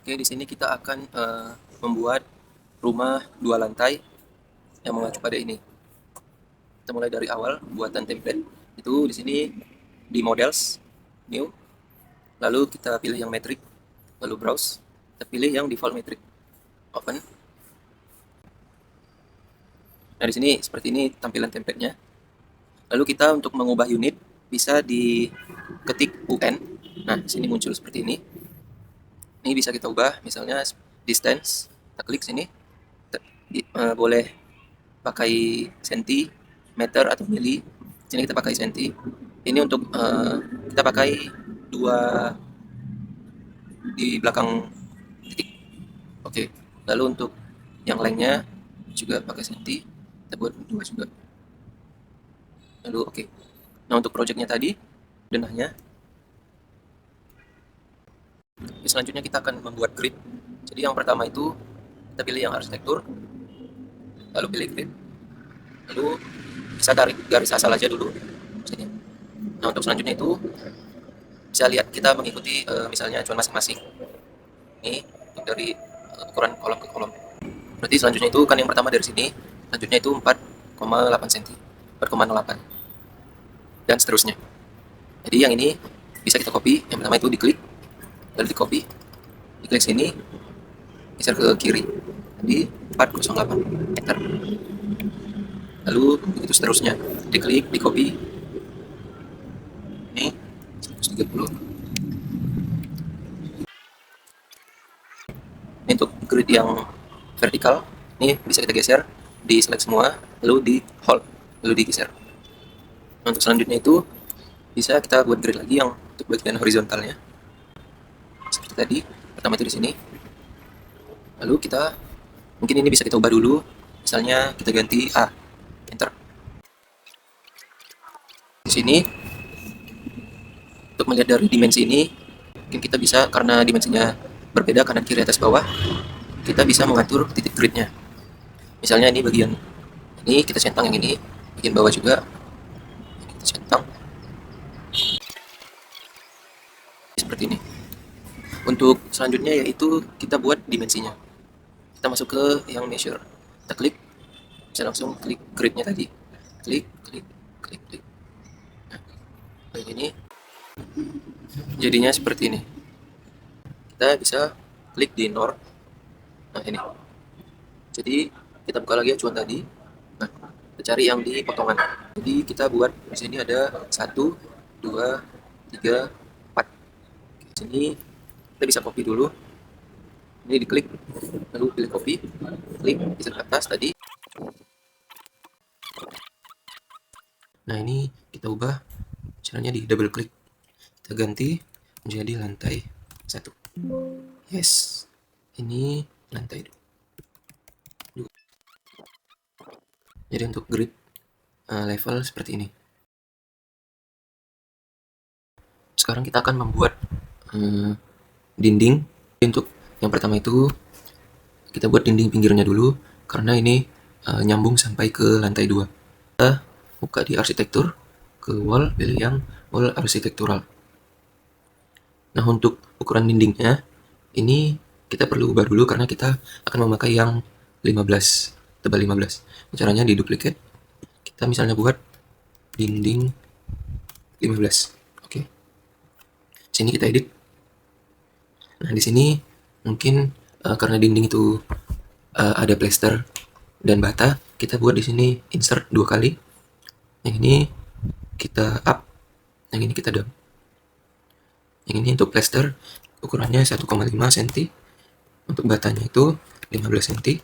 Oke, di sini kita akan membuat rumah 2 lantai yang mengacu pada ini. Kita mulai dari awal buatan template. Itu di sini di models, new, lalu kita pilih yang metric, lalu browse, kita pilih yang default metric, open. Nah, di sini seperti ini tampilan templatenya. Lalu kita untuk mengubah unit bisa diketik UN. Nah, di sini muncul seperti ini. Ini bisa kita ubah, misalnya distance, kita klik sini, boleh pakai senti, meter atau mili. Sini kita pakai senti. Ini untuk kita pakai dua di belakang titik. Oke. Lalu untuk yang lainnya juga pakai senti. Kita buat dua juga. Lalu oke. Nah, untuk projectnya tadi denahnya. Selanjutnya kita akan membuat grid. Jadi yang pertama itu kita pilih yang arsitektur, lalu pilih grid, lalu bisa tarik garis asal aja dulu. Sini. Nah, untuk selanjutnya itu bisa lihat kita mengikuti misalnya acuan masing-masing. Ini dari ukuran kolom ke kolom. Berarti selanjutnya itu kan yang pertama dari sini, selanjutnya itu 4,8 cm, 4,08 dan seterusnya. Jadi yang ini bisa kita copy, yang pertama itu diklik, lalu di copy, diklik sini, geser ke kiri. Jadi 408 enter. Lalu begitu seterusnya, diklik, di copy, ini 130. Ini untuk grid yang vertikal, ini bisa kita geser, di select semua, lalu di hold, lalu digeser. Nah, untuk selanjutnya itu bisa kita buat grid lagi yang untuk bagian horizontalnya. Seperti tadi, pertama itu di sini. Lalu kita mungkin ini bisa kita ubah dulu. Misalnya kita ganti A, enter. Di sini untuk melihat dari dimensi ini, mungkin kita bisa karena dimensinya berbeda kanan kiri atas bawah, kita bisa mengatur titik gridnya. Misalnya ini bagian ini kita centang yang ini, bagian bawah juga kita centang seperti ini. Untuk selanjutnya yaitu kita buat dimensinya. Kita masuk ke yang measure. Kita klik, bisa langsung klik gridnya tadi. Klik, klik, klik, klik. Nah, kayak gini. Jadinya seperti ini. Kita bisa klik di north. Nah, ini. Jadi kita buka lagi acuan tadi. Nah, kita cari yang di potongan. Jadi kita buat di sini ada 1, 2, 3, 4. Di sini kita bisa copy dulu. Ini diklik, lalu pilih copy, klik, geser ke atas tadi. Nah, ini kita ubah caranya di double klik. Kita ganti menjadi lantai 1. Yes. Ini lantai 2. Jadi untuk grid level seperti ini. Sekarang kita akan membuat dinding. Untuk yang pertama itu kita buat dinding pinggirnya dulu karena ini nyambung sampai ke lantai 2. Kita buka di arsitektur, ke wall, pilih yang wall arsitektural. Nah, untuk ukuran dindingnya ini kita perlu ubah dulu karena kita akan memakai yang 15, tebal 15. Caranya di duplicate, kita misalnya buat dinding 15. Oke. Sini kita edit. Nah, di sini mungkin karena dinding itu ada plester dan bata, kita buat di sini insert 2 kali. Yang ini kita up, yang ini kita down. Yang ini untuk plester ukurannya 1,5 cm, untuk batanya itu 15 cm.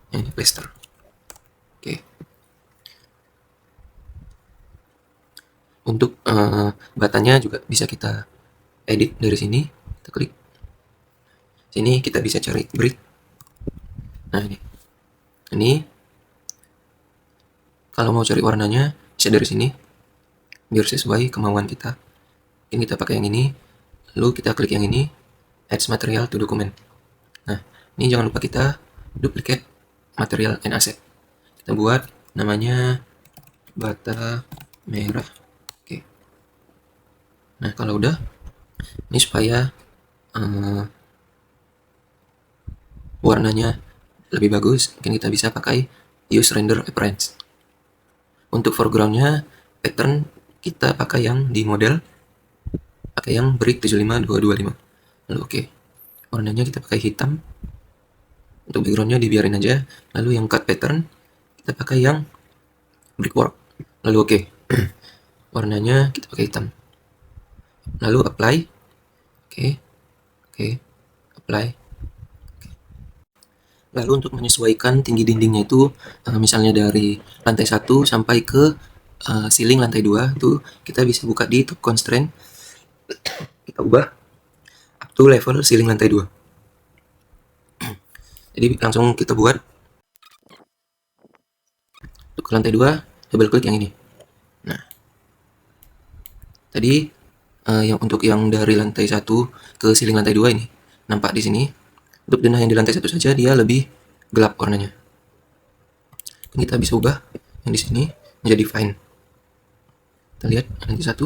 Yang ini plester. Oke. Untuk batanya juga bisa kita edit dari sini. Kita klik. Sini kita bisa cari brick. Nah, ini kalau mau cari warnanya bisa dari sini biar sesuai kemauan kita. Ini kita pakai yang ini, lalu kita klik yang ini, add material to document. Nah, ini jangan lupa kita duplicate material and asset. Kita buat namanya bata merah. Oke. Nah, kalau udah, ini supaya warnanya lebih bagus, mungkin kita bisa pakai use render appearance. Untuk foregroundnya, pattern kita pakai yang di model, pakai yang brick 75225. Lalu oke, warnanya kita pakai hitam. Untuk backgroundnya dibiarin aja. Lalu yang cut pattern kita pakai yang brickwork. Lalu oke, warnanya kita pakai hitam. Lalu apply. Oke, apply. Lalu untuk menyesuaikan tinggi dindingnya itu, misalnya dari lantai 1 sampai ke ceiling lantai 2 itu kita bisa buka di top constraint, kita ubah up to level ceiling lantai 2. Jadi langsung kita buat untuk ke lantai 2, double klik yang ini. Nah, tadi yang untuk yang dari lantai 1 ke ceiling lantai 2 ini nampak di sini. Untuk denah yang di lantai 1 saja dia lebih gelap warnanya. Kita bisa ubah yang di sini menjadi fine. Kita lihat lantai 1.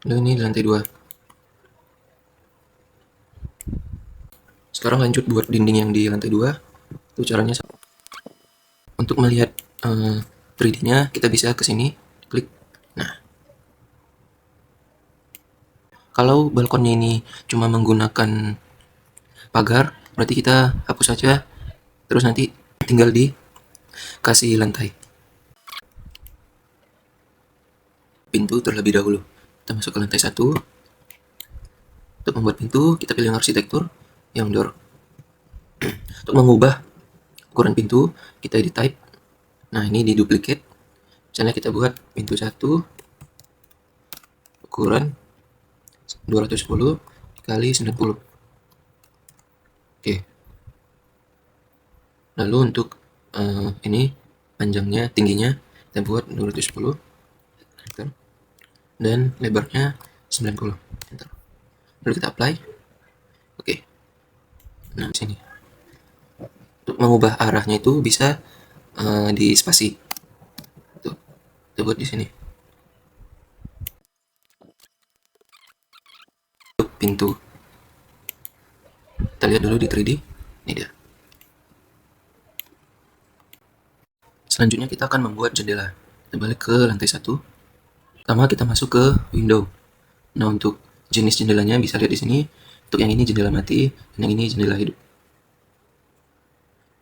Lalu ini di lantai 2. Sekarang lanjut buat dinding yang di lantai 2. Itu caranya sama. Untuk melihat 3D-nya kita bisa ke sini, klik. Nah, kalau balkonnya ini cuma menggunakan pagar, berarti kita hapus saja, terus nanti tinggal dikasih lantai. Pintu terlebih dahulu. Kita masuk ke lantai 1. Untuk membuat pintu, kita pilih yang arsitektur, yang door. Untuk mengubah ukuran pintu, kita edit type. Nah, ini di duplicate. Misalnya kita buat pintu 1 ukuran 210 kali 90. Oke. Lalu untuk ini panjangnya, tingginya kita buat 210 dan lebarnya 90. Enter. Lalu kita apply. Oke. Nah, di sini. Untuk mengubah arahnya itu bisa di spasi. Tuh, kita buat di sini. Untuk pintu. Kita lihat dulu di 3D. Ini dia. Selanjutnya kita akan membuat jendela. Kita balik ke lantai 1. Pertama kita masuk ke window. Nah, untuk jenis jendelanya bisa lihat di sini. Untuk yang ini jendela mati, dan yang ini jendela hidup.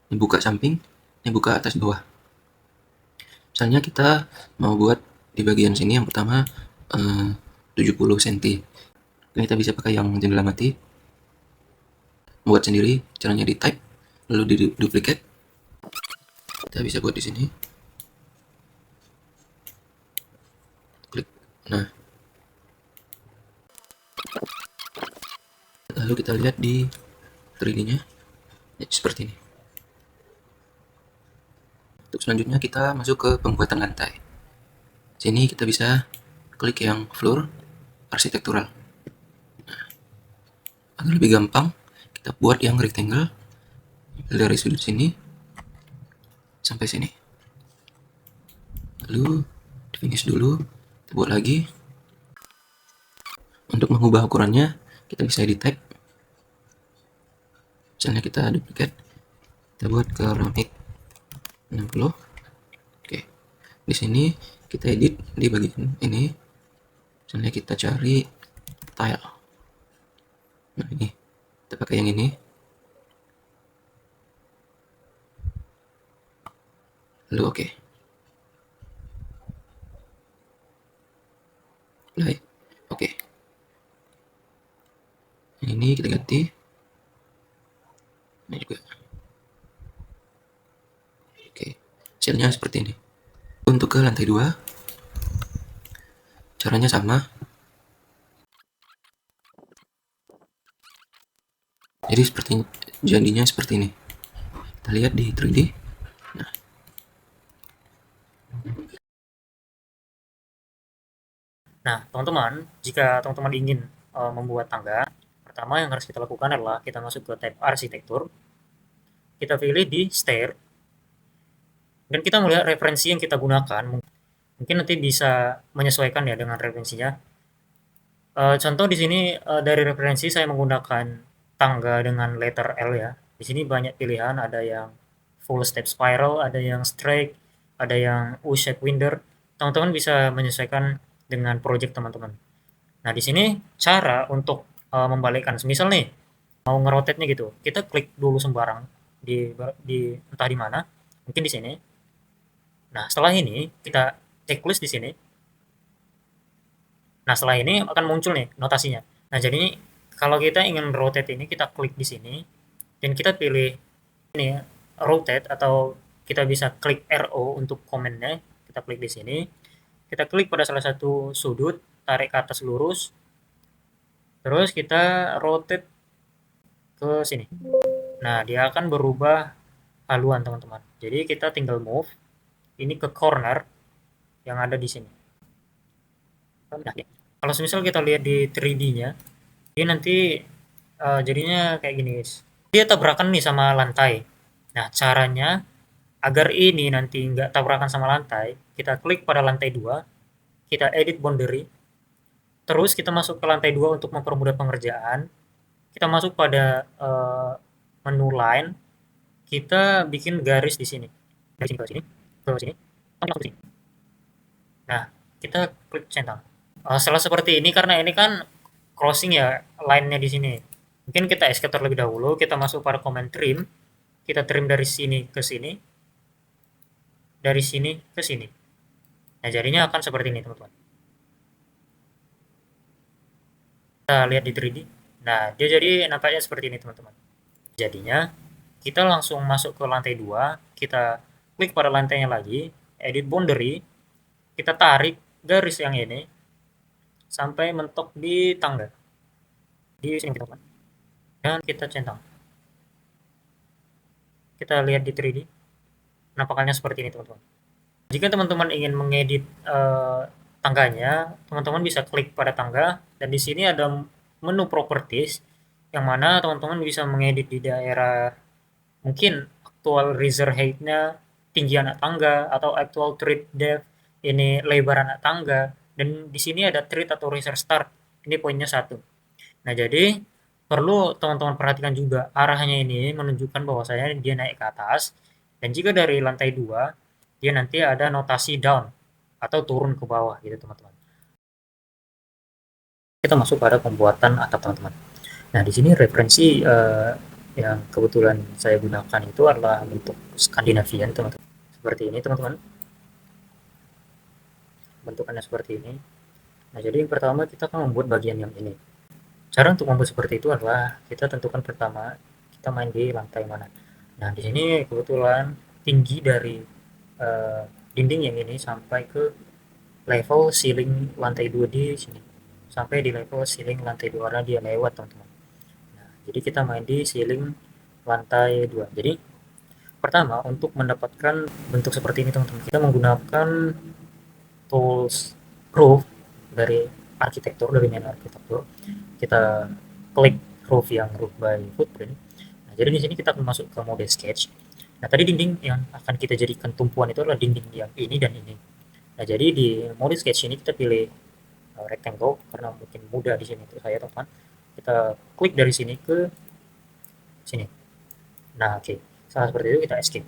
Ini buka samping, ini buka atas bawah. Misalnya kita mau buat di bagian sini yang pertama 70 cm. Ini kita bisa pakai yang jendela mati. Buat sendiri, caranya di type, lalu di duplicate. Kita bisa buat di sini. Klik. Nah, lalu kita lihat di 3D-nya seperti ini. Untuk selanjutnya kita masuk ke pembuatan lantai. Sini kita bisa klik yang floor arsitektural. Nah, agar lebih gampang, kita buat yang rectangle dari sudut sini sampai sini. Lalu di finish dulu, kita buat lagi. Untuk mengubah ukurannya, kita bisa edit type. Misalnya kita duplicate, kita buat keramik 60. Oke. Di sini kita edit di bagian ini. Misalnya kita cari tile. Nah, ini. Kita pakai yang ini. Lalu oke. Apply. Oke. Ini kita ganti. Ini juga. Oke. Hasilnya seperti ini. Untuk ke lantai 2, caranya sama. Jadi jadinya seperti ini. Kita lihat di 3D. Nah, teman-teman, jika teman-teman ingin membuat tangga, pertama yang harus kita lakukan adalah kita masuk ke tab arsitektur, kita pilih di stair, dan kita melihat referensi yang kita gunakan. Mungkin nanti bisa menyesuaikan ya dengan referensinya. Contoh di sini, dari referensi saya menggunakan tangga dengan letter L ya. Di sini banyak pilihan, ada yang full step spiral, ada yang straight, ada yang U-shape winder. Teman-teman bisa menyesuaikan dengan project teman-teman. Nah, di sini cara untuk, membalikkan, semisal nih mau ngerotate-nya gitu, kita klik dulu sembarang di entah di mana, mungkin di sini. Nah, setelah ini kita checklist di sini. Nah, setelah ini akan muncul nih notasinya. Nah, jadi kalau kita ingin rotate ini, kita klik di sini dan kita pilih ini ya, rotate, atau kita bisa klik RO untuk komennya. Kita klik di sini, kita klik pada salah satu sudut, tarik ke atas lurus, terus kita rotate ke sini. Nah, dia akan berubah haluan, teman-teman. Jadi kita tinggal move ini ke corner yang ada di sini. Nah, kalau semisal kita lihat di 3D-nya, dia nanti jadinya kayak gini, guys. Dia tabrakan nih sama lantai. Nah, caranya agar ini nanti nggak tabrakan sama lantai, kita klik pada lantai 2, kita edit boundary, terus kita masuk ke lantai 2 untuk mempermudah pengerjaan. Kita masuk pada menu line, kita bikin garis di sini. Dari sini ke sini, ke sini, ke sini. Nah, kita klik centang. Setelah seperti ini, karena ini kan crossing ya line-nya di sini. Mungkin kita escape terlebih dahulu, kita masuk pada command trim, kita trim dari sini ke sini, dari sini ke sini. Nah, jadinya akan seperti ini, teman-teman. Kita lihat di 3D. Nah, dia jadi nampaknya seperti ini, teman-teman. Jadinya, kita langsung masuk ke lantai 2, kita klik pada lantainya lagi, edit boundary, kita tarik garis yang ini, sampai mentok di tangga. Di sini, teman-teman. Dan kita centang. Kita lihat di 3D. Nampaknya seperti ini, teman-teman. Jika teman-teman ingin mengedit tangganya, teman-teman bisa klik pada tangga, dan di sini ada menu properties, yang mana teman-teman bisa mengedit di daerah mungkin actual riser height-nya, tinggi anak tangga, atau actual tread depth, ini lebar anak tangga, dan di sini ada tread atau riser start, ini poinnya 1. Nah, jadi perlu teman-teman perhatikan juga arahnya ini menunjukkan bahwasanya dia naik ke atas, dan jika dari lantai 2 dia nanti ada notasi down atau turun ke bawah gitu, teman-teman. Kita masuk pada pembuatan atap, teman-teman. Nah, di sini referensi yang kebetulan saya gunakan itu adalah bentuk Scandinavian, teman-teman. Seperti ini, teman-teman. Bentukannya seperti ini. Nah, jadi yang pertama kita akan membuat bagian yang ini. Cara untuk membuat seperti itu adalah kita tentukan pertama kita main di lantai mana. Nah, di sini kebetulan tinggi dari dinding yang ini sampai ke level ceiling lantai 2 di sini. Sampai di level ceiling lantai 2 karena dia lewat, teman-teman. Nah, jadi kita main di ceiling lantai 2. Jadi pertama untuk mendapatkan bentuk seperti ini, teman-teman, kita menggunakan tools roof dari arsitektur, dari menu arsitektur. Kita klik roof yang roof by footprint. Nah, jadi di sini kita akan masuk ke mode sketch. Nah, tadi dinding yang akan kita jadikan tumpuan itu adalah dinding yang ini dan ini. Nah, jadi di mode sketch ini kita pilih rectangle karena mungkin mudah di sini untuk saya, teman-teman. Kita klik dari sini ke sini. Nah, oke. Salah seperti itu kita escape.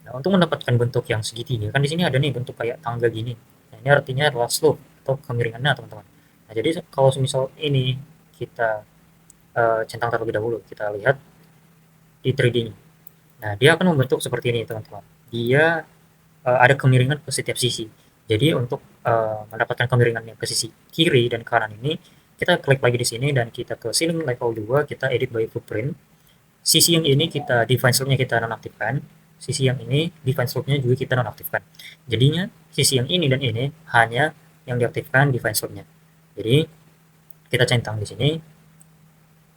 Nah, untuk mendapatkan bentuk yang segitiga, kan di sini ada nih bentuk kayak tangga gini. Nah, ini artinya adalah slope atau kemiringannya, teman-teman. Nah, jadi kalau misal ini kita centang terlebih dahulu, kita lihat di 3D-nya. Nah, dia akan membentuk seperti ini, teman-teman. Dia ada kemiringan ke setiap sisi. Jadi untuk mendapatkan kemiringannya ke sisi kiri dan kanan ini, kita klik lagi di sini dan kita ke ceiling level 2, kita edit by footprint. Sisi yang ini kita define slope-nya kita nonaktifkan. Sisi yang ini define slope-nya juga kita nonaktifkan. Jadinya sisi yang ini dan ini hanya yang diaktifkan define slope-nya. Jadi kita centang di sini.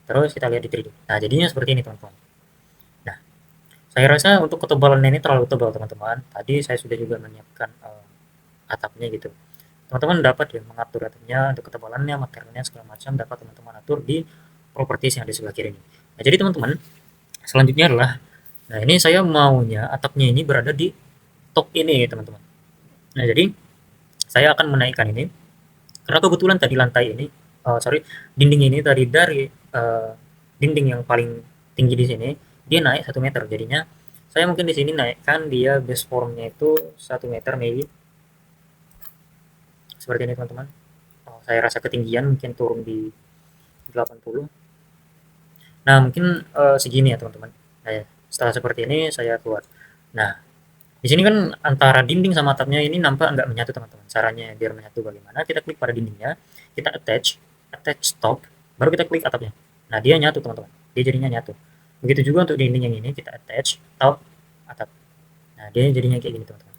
Terus kita lihat di 3D. Nah, jadinya seperti ini, teman-teman. Nah, saya rasa untuk ketebalannya ini terlalu tebal, teman-teman. Tadi saya sudah juga menyiapkan atapnya gitu. Teman-teman dapat ya mengatur atapnya, untuk ketebalannya, materialnya segala macam dapat teman-teman atur di properties yang di sebelah kiri ini. Nah, jadi teman-teman, selanjutnya adalah, nah ini saya maunya atapnya ini berada di top ini, teman-teman. Nah, jadi saya akan menaikkan ini karena kebetulan tadi lantai ini sorry, dinding ini tadi dari dinding yang paling tinggi di sini dia naik 1 meter, jadinya saya mungkin di sini naikkan dia base formnya itu 1 meter maybe, seperti ini teman-teman. Saya rasa ketinggian mungkin turun di 80. Nah mungkin segini ya teman-teman. Nah, ya, setelah seperti ini saya keluar. Nah di sini kan antara dinding sama atapnya ini nampak nggak menyatu teman-teman. Caranya biar menyatu bagaimana? Kita klik pada dindingnya, kita attach top, baru kita klik atapnya. Nah dia nyatu teman-teman, dia jadinya nyatu. Begitu juga untuk dinding yang ini, kita attach top, atap. Nah dia jadinya kayak gini teman-teman.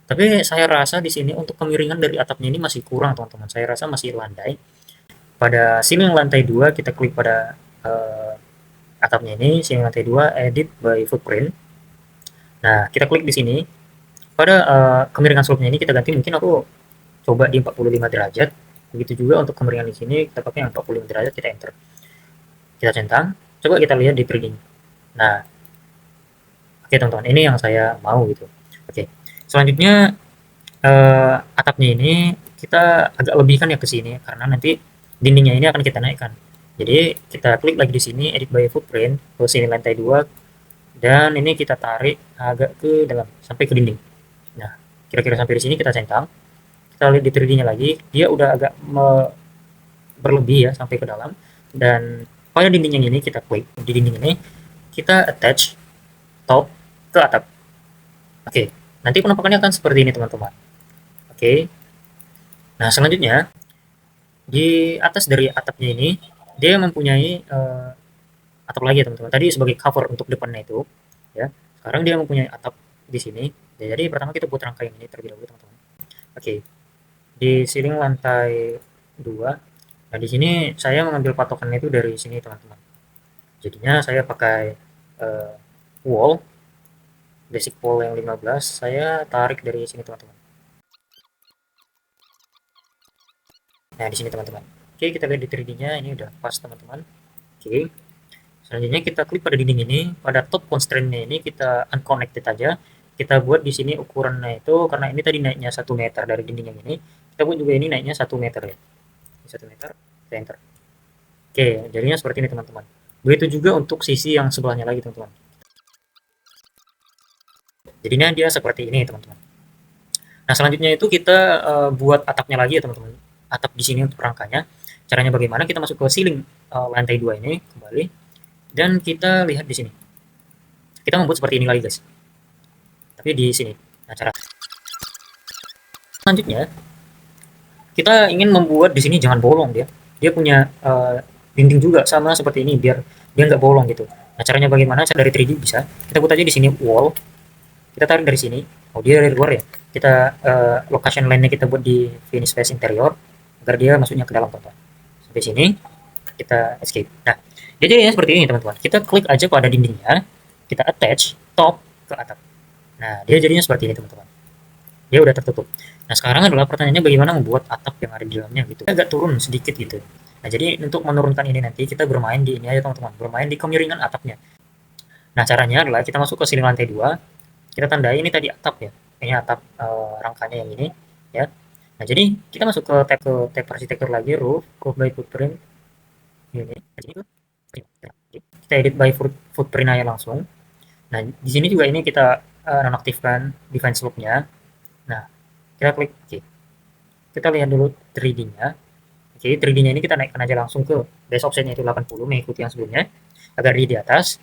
Tapi saya rasa di sini untuk kemiringan dari atapnya ini masih kurang teman-teman. Saya rasa masih landai. Pada ceiling lantai 2 kita klik pada atapnya ini, ceiling lantai 2, edit by footprint. Nah kita klik di sini. Pada kemiringan slope-nya ini kita ganti, mungkin aku coba di 45 derajat. Begitu juga untuk kemiringan di sini kita pakai yang 45 derajat, kita enter. Kita centang, coba kita lihat di 3D. Nah, oke teman-teman, ini yang saya mau gitu. Oke. Selanjutnya atapnya ini kita agak lebihkan ya ke sini karena nanti dindingnya ini akan kita naikkan. Jadi kita klik lagi di sini edit by footprint ke sini lantai 2 dan ini kita tarik agak ke dalam sampai ke dinding. Nah, kira-kira sampai di sini kita centang. Kita lihat di 3D-nya lagi, dia udah agak berlebih ya sampai ke dalam. Dan pada dinding yang ini kita klik di dinding ini, kita attach top ke atap. Oke, nanti penampakannya akan seperti ini teman-teman. Oke, nah selanjutnya di atas dari atapnya ini dia mempunyai atap lagi ya teman-teman. Tadi sebagai cover untuk depannya itu, ya. Sekarang dia mempunyai atap di sini. Ya, jadi pertama kita buat rangka yang ini terlebih dahulu teman-teman. Oke, di ceiling lantai 2. Nah, di sini saya mengambil patokannya itu dari sini, teman-teman. Jadinya saya pakai uh, wall, basic wall yang 15, saya tarik dari sini, teman-teman. Nah, di sini, teman-teman. Oke, kita lihat di 3D-nya, ini udah pas, teman-teman. Oke, selanjutnya kita klik pada dinding ini, pada top constraint-nya ini kita unconnected aja. Kita buat di sini ukurannya itu, karena ini tadi naiknya 1 meter dari dinding yang ini, kita buat juga ini naiknya 1 meter ya. 1 meter, kita enter. Oke, jadinya seperti ini teman-teman. Begitu juga untuk sisi yang sebelahnya lagi teman-teman. Jadinya dia seperti ini teman-teman. Nah selanjutnya itu kita buat atapnya lagi ya teman-teman. Atap di sini untuk rangkanya. Caranya bagaimana? Kita masuk ke ceiling lantai 2 ini kembali dan kita lihat di sini. Kita membuat seperti ini lagi guys. Tapi di sini. Nah cara selanjutnya kita ingin membuat di sini jangan bolong dia. Dia punya dinding juga sama seperti ini biar dia nggak bolong gitu. Nah caranya bagaimana? Cara dari 3D bisa. Kita buat aja di sini wall. Kita tarik dari sini. Oh dia dari luar ya. Kita location line-nya kita buat di finish face interior agar dia masuknya ke dalam teman-teman. Sampai sini kita escape. Nah jadi ya seperti ini teman-teman. Kita klik aja pada dindingnya. Kita attach top ke atap. Nah dia jadinya seperti ini teman-teman. Dia udah tertutup. Nah sekarang adalah pertanyaannya bagaimana membuat atap yang ada di dalamnya gitu. Agak turun sedikit gitu. Nah jadi untuk menurunkan ini nanti kita bermain di ini aja teman-teman. Bermain di kemiringan atapnya. Nah caranya adalah kita masuk ke ceiling lantai 2. Kita tandai ini tadi atap ya. Ini atap rangkanya yang ini ya. Nah jadi kita masuk ke tab arsitektur lagi roof by footprint ini. Jadi kita edit by footprint aja langsung. Nah di sini juga ini kita nonaktifkan define slope-nya. Nah kita klik oke. Kita lihat dulu 3D-nya. Oke, 3D-nya ini kita naikkan aja langsung ke base offset-nya itu 80 mengikuti yang sebelumnya agar di atas.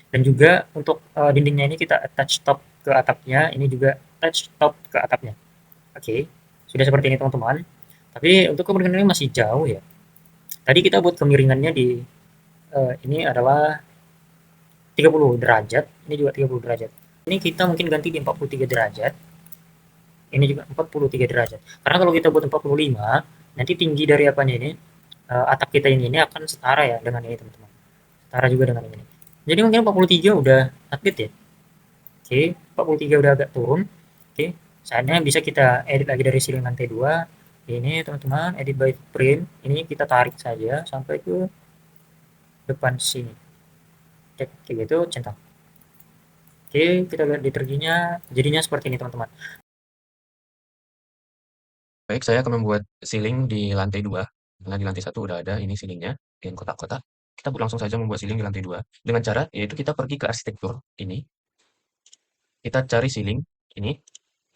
Dan juga untuk dindingnya ini kita attach top ke atapnya, ini juga attach top ke atapnya. Oke, sudah seperti ini teman-teman. Tapi untuk kemiringan ini masih jauh ya. Tadi kita buat kemiringannya di ini adalah 30 derajat, ini juga 30 derajat. Ini kita mungkin ganti di 43 derajat. Ini juga 43 derajat. Karena kalau kita buat 45, nanti tinggi dari apanya ini, atap kita ini akan setara ya dengan ini teman-teman. Setara juga dengan ini. Jadi mungkin 43 udah update ya. Oke, 43 udah agak turun. Oke, saatnya bisa kita edit lagi dari ceiling lantai 2. Ini teman-teman, edit by print. Ini kita tarik saja sampai ke depan sini. Cek kayak gitu, centang. Oke, kita lihat di terginya, jadinya seperti ini teman-teman. Baik, saya akan membuat ceiling di lantai 2. Nah, di lantai satu udah ada ini ceilingnya, yang kotak-kotak. Kita langsung saja membuat ceiling di lantai 2 dengan cara yaitu kita pergi ke arsitektur ini, kita cari ceiling ini.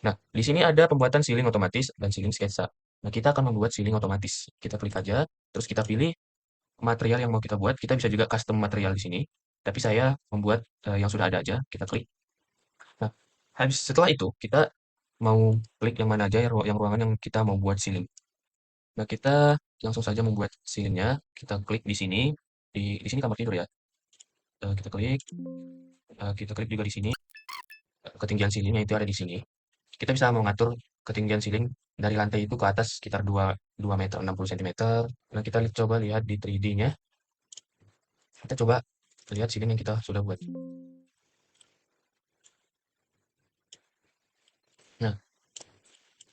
Nah, di sini ada pembuatan ceiling otomatis dan ceiling sketsa. Nah, kita akan membuat ceiling otomatis. Kita klik aja, terus kita pilih material yang mau kita buat. Kita bisa juga custom material di sini. Tapi saya membuat yang sudah ada aja. Kita klik. Nah, habis setelah itu kita mau klik yang mana aja yang ruangan yang kita mau buat ceiling. Nah, kita langsung saja membuat ceilingnya. Kita klik di sini. Di sini kamar tidur ya. Kita klik juga di sini. Ketinggian ceilingnya itu ada di sini. Kita bisa mengatur ketinggian ceiling dari lantai itu ke atas sekitar 2 meter 60 cm. Nah, kita coba lihat di 3D-nya. Kita coba lihat ceiling yang kita sudah buat. Nah,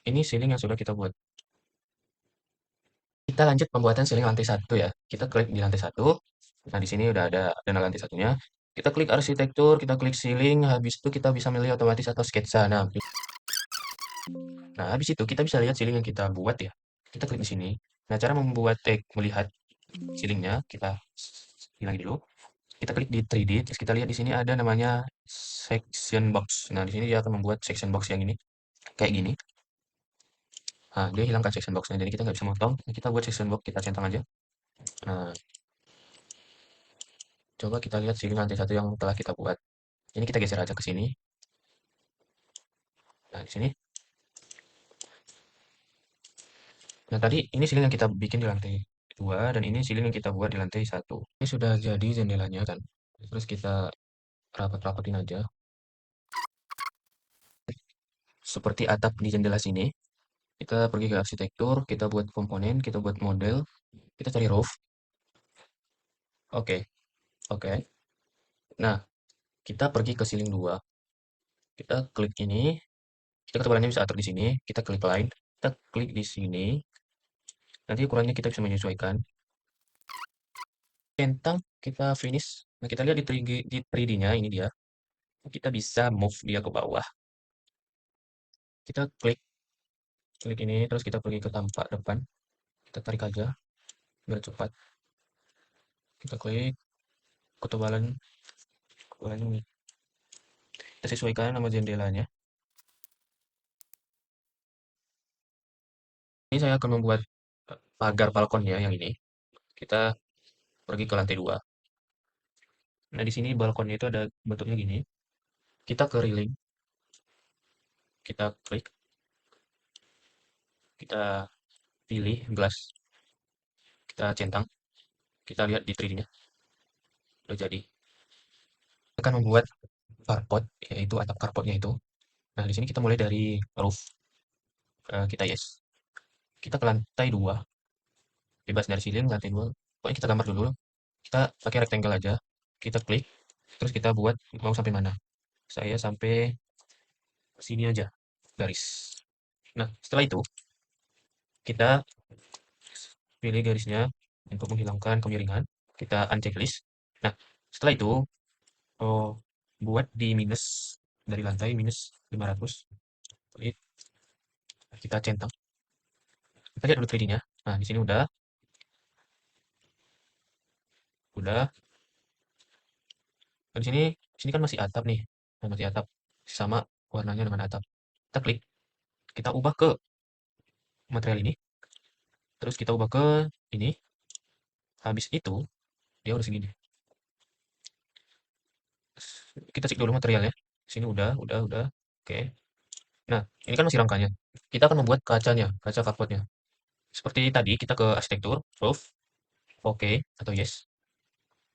ini ceiling yang sudah kita buat. Kita lanjut pembuatan ceiling lantai satu ya. Kita klik di lantai satu. Nah, di sini udah ada dana lantai satunya. Kita klik arsitektur, kita klik ceiling, habis itu kita bisa milih otomatis atau sketsa. Nah, habis itu kita bisa lihat ceiling yang kita buat ya. Kita klik di sini. Nah, cara melihat ceilingnya, kita hilang dulu. Kita klik di 3D, terus kita lihat di sini ada namanya section box. Nah, di sini dia akan membuat section box yang ini, kayak gini. Nah, dia hilangkan section boxnya, jadi kita nggak bisa motong. Nah, kita buat section box, kita centang aja. Nah, coba kita lihat ceiling lantai satu yang telah kita buat. Ini kita geser aja ke sini. Nah, di sini. Nah, tadi ini ceiling yang kita bikin di lantai 2, dan ini ceiling yang kita buat di lantai satu. Ini sudah jadi jendelanya kan. Terus kita rapat-rapatin aja. Seperti atap di jendela sini. Kita pergi ke arsitektur, kita buat komponen, kita buat model, kita cari roof. Oke, oke. Nah, kita pergi ke ceiling 2. Kita klik ini, kita ketebalannya bisa atur di sini, kita klik line, kita klik di sini. Nanti ukurannya kita bisa menyesuaikan. Centang, kita finish. Nah, kita lihat di 3D-nya, ini dia. Kita bisa move dia ke bawah. Kita klik, klik ini, terus kita pergi ke tampak depan. Kita tarik aja, biar cepat. Kita klik, ketebalan, ketebalannya ini. Kita sesuaikan sama jendelanya. Ini saya akan membuat pagar balkonnya yang ini. Kita pergi ke lantai 2. Nah, di sini balkonnya itu ada bentuknya gini. Kita ke railing, kita klik, kita pilih gelas, kita centang, kita lihat di 3D-nya. Udah jadi. Kita akan membuat carport, yaitu atap carportnya itu. Nah, di sini kita mulai dari roof. Kita yes. Kita ke lantai 2. Bebas dari ceiling, lantai 2. Pokoknya kita gambar dulu. Kita pakai rectangle aja. Kita klik, terus kita buat mau sampai mana. Saya sampai sini aja, garis. Nah, setelah itu, kita pilih garisnya untuk menghilangkan kemiringan. Kita uncheck list. Nah, setelah itu, oh, buat di minus dari lantai minus 500. Klik, kita centang. Kita lihat dulu 3D-nya. Nah, di sini udah. Udah. Nah, di sini kan masih atap nih. Nah, masih atap. Sama warnanya dengan atap. Kita klik. Kita ubah ke material ini. Terus kita ubah ke ini. Habis itu, dia udah segini. Kita cek dulu materialnya. Sini udah. Oke. Nah, ini kan masih rangkanya. Kita akan membuat kacanya, kaca carportnya. Seperti tadi, kita ke arsitektur, roof, oke, atau yes.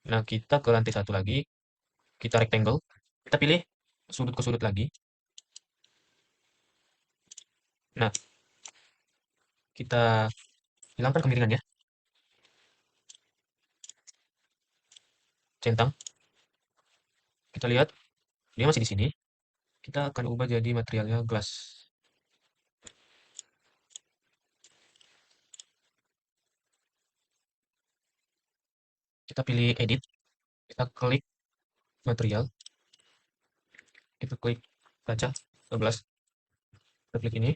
Nah, kita ke lantai satu lagi, kita rectangle, kita pilih sudut ke sudut lagi. Nah, kita hilangkan kemiringannya, centang. Kita lihat, dia masih di sini. Kita akan ubah jadi materialnya glass. Kita pilih edit, kita klik material, kita klik kaca, glass, kita klik ini,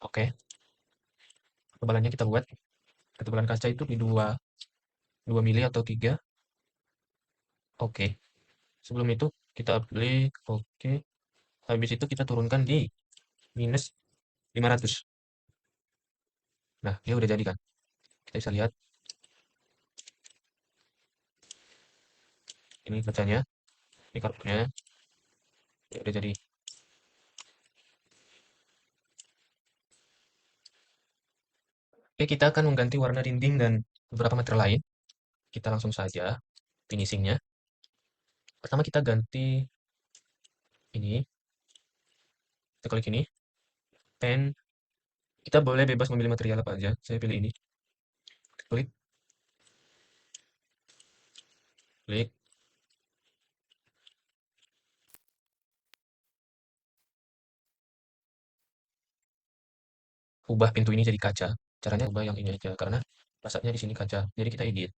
oke. Ketebalannya kita buat, ketebalan kaca itu di 2 mili atau 3. Oke. Sebelum itu kita aplik, oke. Habis itu kita turunkan di minus 500. Nah, dia udah jadi kan. Kita bisa lihat ini kacanya, ini kartunya, ya udah jadi. Oke, kita akan mengganti warna dinding dan beberapa material lain. Kita langsung saja finishingnya. Pertama kita ganti ini, kita klik ini, pen. Kita boleh bebas memilih material apa aja. Saya pilih ini. Klik, klik. Ubah pintu ini jadi kaca. Caranya ubah yang ini aja karena pasatnya di sini kaca. Jadi kita edit.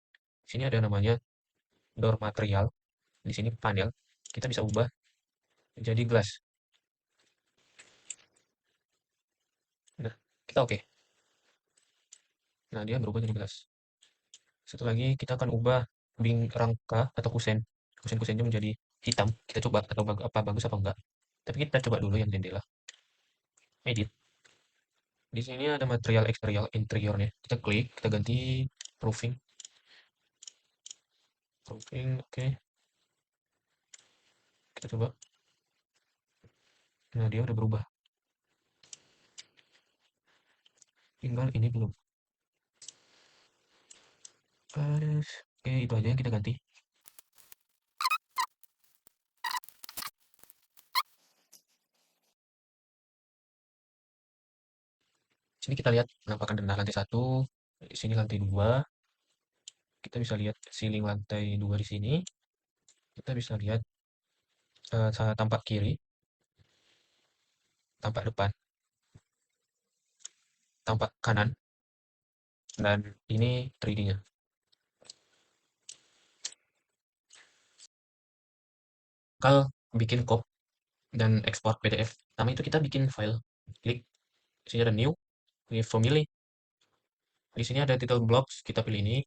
Di sini ada namanya door material. Di sini panel. Kita bisa ubah jadi glass. Nah, kita oke. Nah, dia berubah jadi glass. Satu lagi kita akan ubah rangka atau kusen. Kusen-kusennya menjadi hitam. Kita coba atau apa bagus apa enggak. Tapi kita coba dulu yang jendela. Edit. Di sini ada material eksterior interiornya. Kita klik, kita ganti roofing. Roofing, oke. Kita coba. Nah, dia udah berubah. Tinggal ini belum. Oke, itu aja yang kita ganti. Sini kita lihat penampakan denah lantai 1. Di sini lantai 2. Kita bisa lihat ceiling lantai 2 di sini. Kita bisa lihat tampak kiri, tampak depan, tampak kanan, dan ini 3D-nya. Kalau bikin cop dan ekspor PDF, pertama itu kita bikin file. Klik, di sini ada new, ini family. Di sini ada title blocks, kita pilih ini.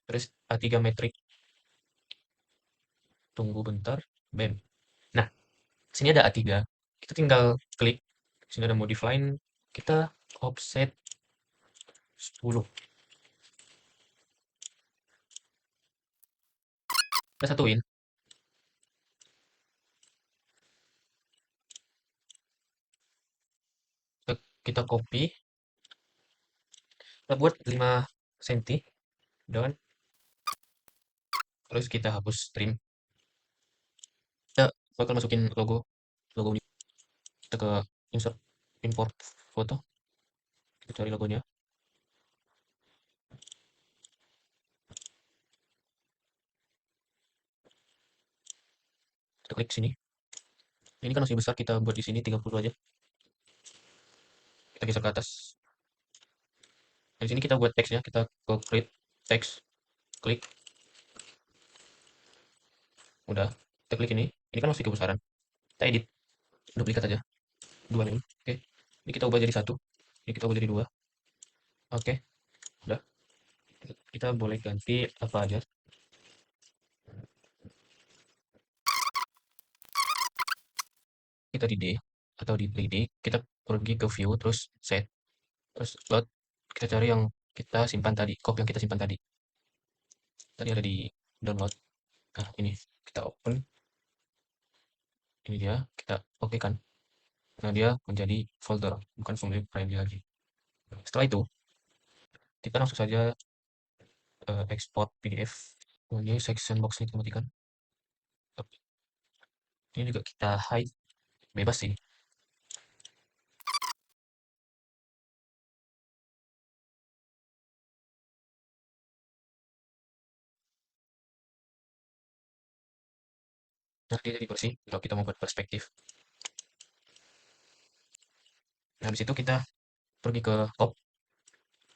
Terus A3 metric. Tunggu bentar, bam. Nah, sini ada A3. Kita tinggal klik, sini ada modify, kita offset 10. Kita satuin. Kita copy, kita buat 5 cm dan terus kita hapus trim. Kita bakal masukin logo logo ini. Kita ke insert import foto, kita cari logonya, kita klik sini. Ini kan masih besar, kita buat di sini 30 aja. Kita geser ke atas. Di sini kita buat teksnya, kita ke create text, klik, udah. Kita klik ini. Ini kan masih kebesaran. Kita edit, duplikat aja. 2 ini. Oke. Ini kita ubah jadi 1. Ini kita ubah jadi 2. Oke. Udah. Kita boleh ganti apa aja. Kita di D atau di 3D, kita pergi ke view, terus set, terus load. Kita cari yang kita simpan tadi, copy yang kita simpan tadi. Tadi ada di download. Nah, ini kita open. Ini dia, kita oke kan. Nah, dia menjadi folder, bukan folder primary lagi. Setelah itu, kita langsung saja export PDF. Oh, ini section box ini kita matikan. Ini juga kita hide, bebas sih. Nah, dia jadi bersih kalau kita mau buat perspektif. Nah, habis itu kita pergi ke top,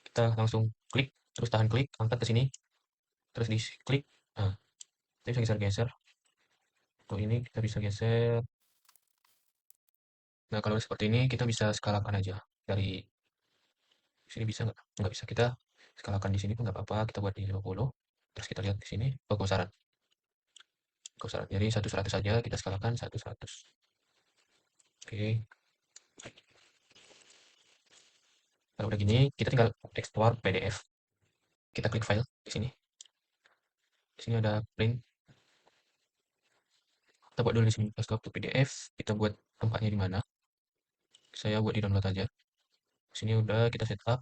kita langsung klik, terus tahan klik, angkat ke sini, terus di klik. Nah, kita bisa geser-geser. Untuk ini kita bisa geser. Nah, kalau seperti ini kita bisa skalakan aja dari Di sini bisa nggak? Nggak bisa. Kita skalakan di sini pun nggak apa-apa. Kita buat di 50. Terus kita lihat di sini kebesaran. Kebesaran. Jadi 1/100 saja kita skalakan 1/100. Oke. Kalau udah gini, kita tinggal ekspor PDF. Kita klik file di sini. Di sini ada print. Kita buat dulu di sini desktop to PDF. Kita buat tempatnya di mana. Saya buat di download aja. Di sini udah kita setup.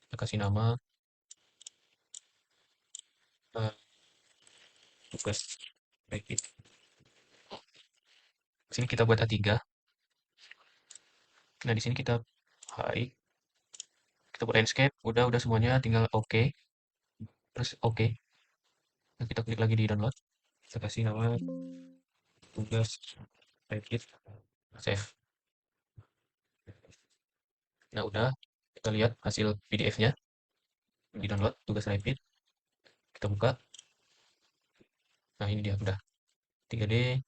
Kita kasih nama uh, tugas rapid. Di sini kita buat A3. Nah, di sini kita hide. Kita buat landscape. Udah semuanya. Tinggal OK. Terus OK. Nah, kita klik lagi di download. Kita kasih nama tugas rapid. Save. Nah, udah. Kita lihat hasil PDF-nya. Di download tugas rapid. Kita buka. Nah, ini dia udah 3D,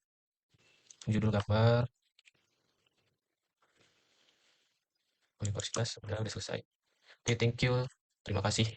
judul gambar, universitas, udah selesai. Oke, thank you. Terima kasih.